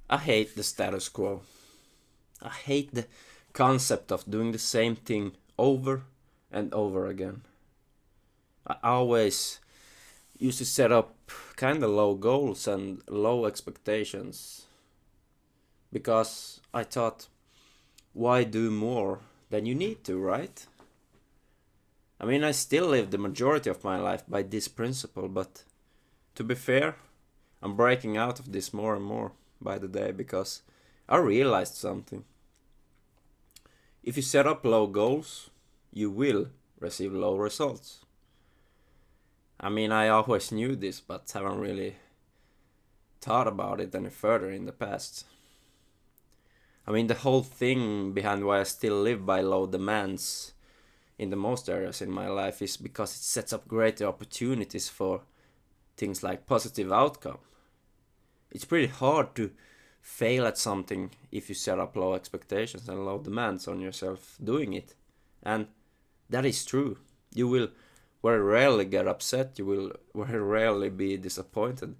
I hate the status quo. I hate the concept of doing the same thing over and over again. I always used to set up kinda low goals and low expectations because I thought, why do more than you need to, right? I mean, I still live the majority of my life by this principle, but to be fair, I'm breaking out of this more and more by the day because I realized something. If you set up low goals, you will receive low results. I mean, I always knew this, but haven't really thought about it any further in the past. I mean, the whole thing behind why I still live by low demands in the most areas in my life is because it sets up greater opportunities for things like positive outcome. It's pretty hard to fail at something if you set up low expectations and low demands on yourself doing it. And that is true. You will very rarely get upset, you will very rarely be disappointed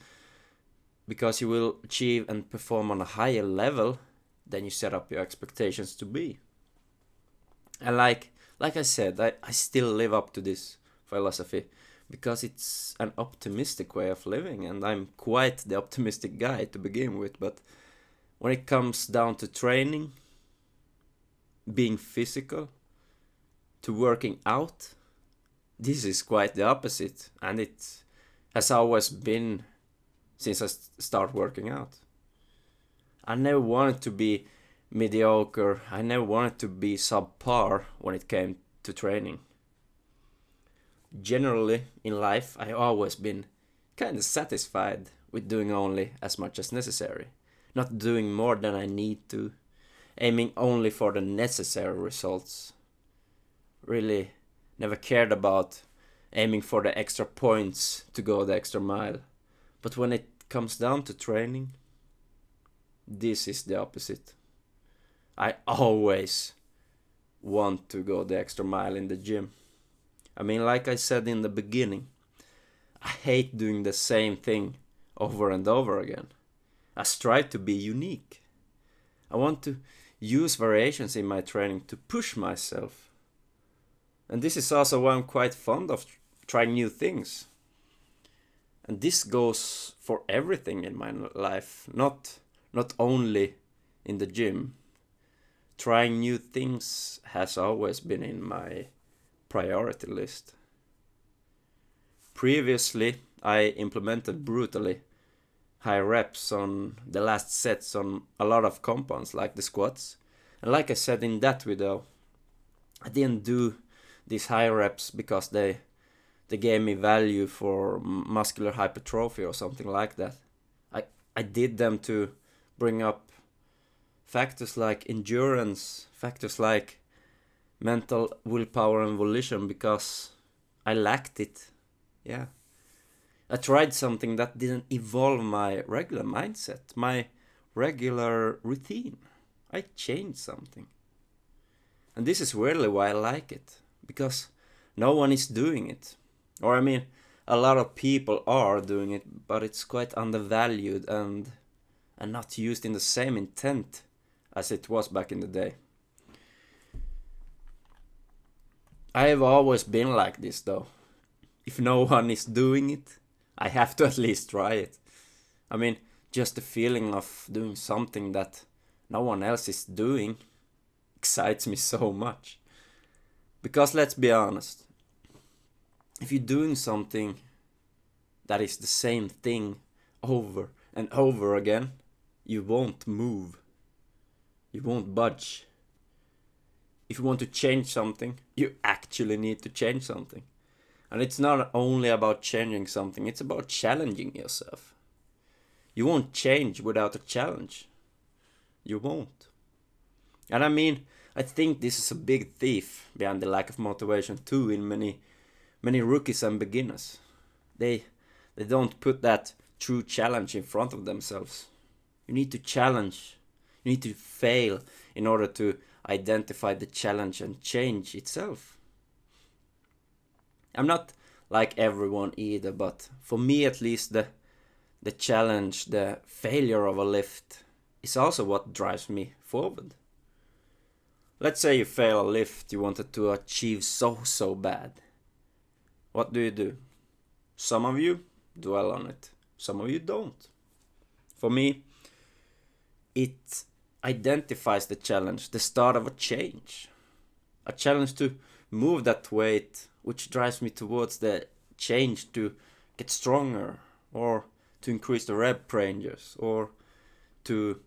because you will achieve and perform on a higher level than you set up your expectations to be. And like I said, I still live up to this philosophy because it's an optimistic way of living, and I'm quite the optimistic guy to begin with. But when it comes down to training, being physical, to working out, this is quite the opposite, and it has always been since I started working out. I never wanted to be mediocre, I never wanted to be subpar when it came to training. Generally, in life, I always been kinda satisfied with doing only as much as necessary, not doing more than I need to, aiming only for the necessary results. Really never cared about aiming for the extra points to go the extra mile. But when it comes down to training, this is the opposite. I always want to go the extra mile in the gym. I mean, like I said in the beginning, I hate doing the same thing over and over again. I strive to be unique. I want to use variations in my training to push myself. And this is also why I'm quite fond of trying new things. And this goes for everything in my life, not only in the gym. Trying new things has always been in my priority list. Previously, I implemented brutally high reps on the last sets on a lot of compounds like the squats. And like I said in that video, I didn't do these high reps because they gave me value for muscular hypertrophy or something like that. I did them to bring up factors like endurance, factors like mental willpower and volition because I lacked it. Yeah. I tried something that didn't evolve my regular mindset, my regular routine. I changed something. And this is really why I like it, because no one is doing it. Or I mean, a lot of people are doing it, but it's quite undervalued and not used in the same intent as it was back in the day. I have always been like this though. If no one is doing it, I have to at least try it. I mean, just the feeling of doing something that no one else is doing excites me so much. Because let's be honest, if you're doing something that is the same thing over and over again, you won't move. You won't budge. If you want to change something, you actually need to change something. And it's not only about changing something, it's about challenging yourself. You won't change without a challenge. You won't. And I mean, I think this is a big thief behind the lack of motivation too in many rookies and beginners. They don't put that true challenge in front of themselves. You need to challenge. You need to fail in order to identify the challenge and change itself. I'm not like everyone either, but for me at least the challenge, the failure of a lift is also what drives me forward. Let's say you fail a lift you wanted to achieve so bad. What do? Some of you dwell on it, some of you don't. For me, it identifies the challenge, the start of a change. A challenge to move that weight, which drives me towards the change to get stronger, or to increase the rep ranges, or to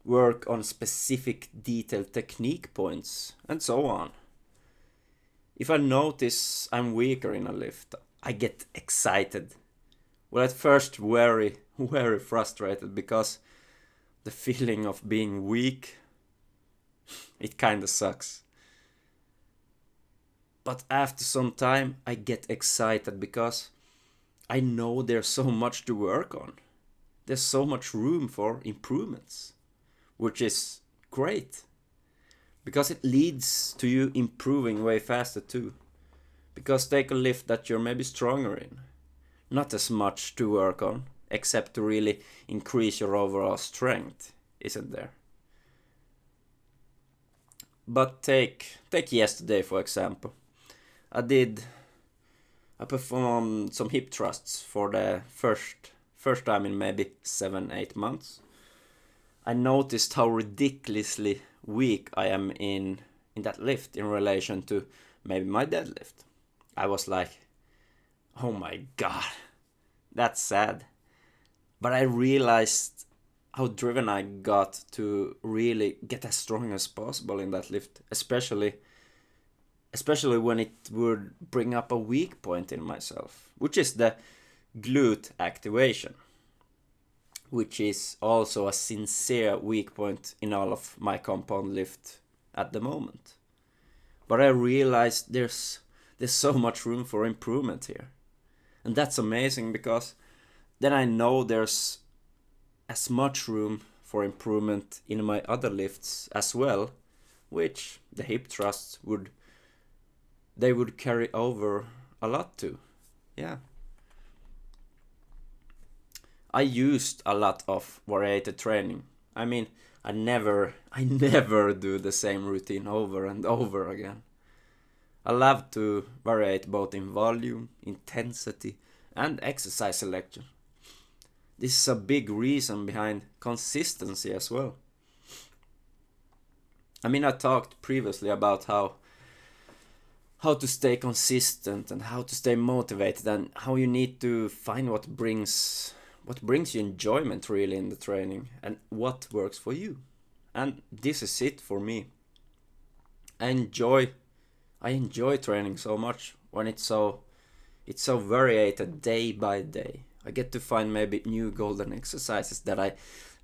work on specific detailed technique points, and so on. If I notice I'm weaker in a lift, I get excited. Well, at first very frustrated, because the feeling of being weak, it kinda sucks. But after some time I get excited because I know there's so much to work on. There's so much room for improvements, which is great. Because it leads to you improving way faster too. Because take a lift that you're maybe stronger in. Not as much to work on, except to really increase your overall strength, isn't there? But take yesterday for example. I performed some hip thrusts for the first time in maybe 7-8 months. I noticed how ridiculously weak I am in that lift in relation to maybe my deadlift. I was like, oh my god, that's sad. But I realized how driven I got to really get as strong as possible in that lift, especially when it would bring up a weak point in myself, which is the glute activation, which is also a sincere weak point in all of my compound lift at the moment. But I realized there's so much room for improvement here. And that's amazing, because then I know there's as much room for improvement in my other lifts as well, which the hip thrusts would carry over a lot to. Yeah. I used a lot of variated training. I mean, I never do the same routine over and over again. I love to variate both in volume, intensity, and exercise selection. This is a big reason behind consistency as well. I mean, I talked previously about how to stay consistent and how to stay motivated, and how you need to find what brings you enjoyment really in the training, and what works for you. And this is it for me. I enjoy training so much when it's so varied day by day. I get to find maybe new golden exercises that I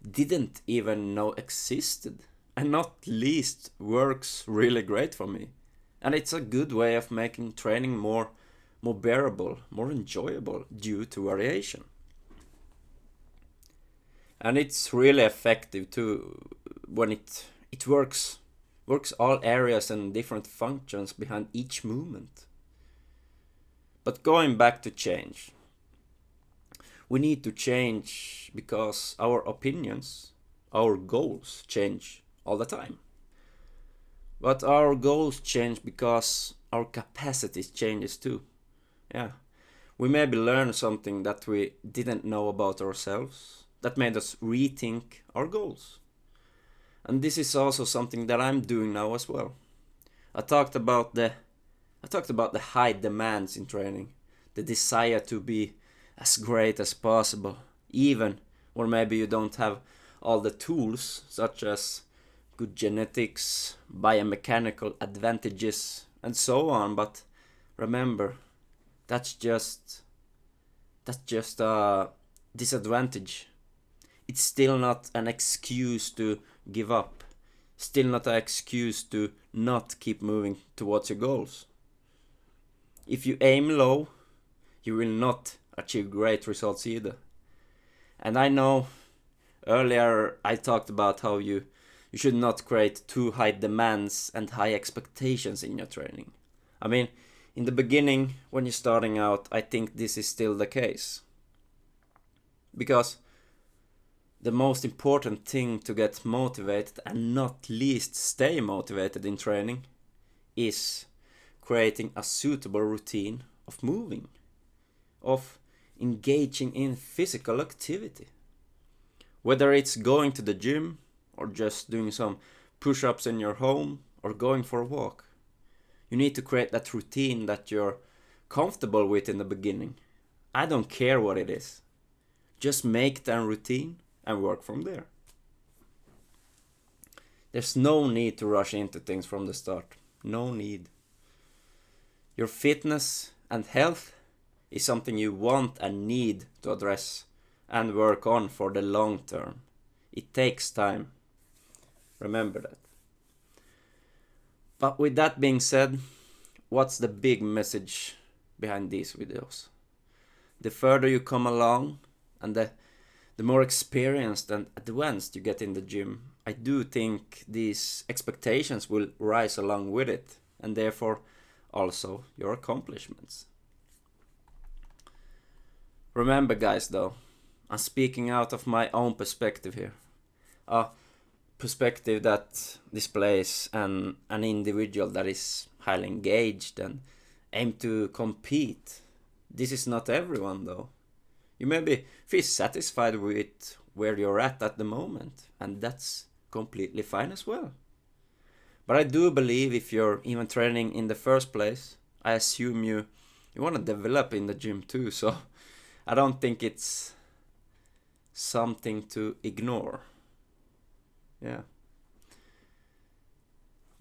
didn't even know existed, and not least works really great for me. And it's a good way of making training more bearable, more enjoyable due to variation. And it's really effective too when it works all areas and different functions behind each movement. But going back to change, we need to change because our opinions, our goals change all the time. But our goals change because our capacities changes too. Yeah. We maybe learn something that we didn't know about ourselves, that made us rethink our goals. And this is also something that I'm doing now as well. I talked about the high demands in training, the desire to be as great as possible, even when maybe you don't have all the tools, such as good genetics, biomechanical advantages, and so on. But remember, that's just a disadvantage. It's still not an excuse to give up. Still not an excuse to not keep moving towards your goals. If you aim low, you will not achieve great results either. And I know earlier I talked about how you should not create too high demands and high expectations in your training. I mean, in the beginning, when you're starting out, I think this is still the case. Because the most important thing to get motivated and not least stay motivated in training is creating a suitable routine of moving, of engaging in physical activity. Whether it's going to the gym or just doing some push-ups in your home or going for a walk. You need to create that routine that you're comfortable with in the beginning. I don't care what it is. Just make that routine and work from there. There's no need to rush into things from the start. No need. Your fitness and health is something you want and need to address and work on for the long term. It takes time. Remember that. But with that being said, what's the big message behind these videos? The further you come along and the more experienced and advanced you get in the gym, I do think these expectations will rise along with it, and therefore also your accomplishments. Remember guys though, I'm speaking out of my own perspective here. A perspective that displays an individual that is highly engaged and aim to compete. This is not everyone though. You maybe feel satisfied with where you're at the moment, and that's completely fine as well. But I do believe if you're even training in the first place, I assume you want to develop in the gym too, so I don't think it's something to ignore. Yeah.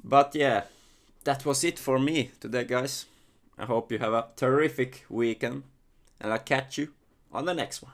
But yeah, that was it for me today, guys. I hope you have a terrific weekend, and I'll catch you on the next one.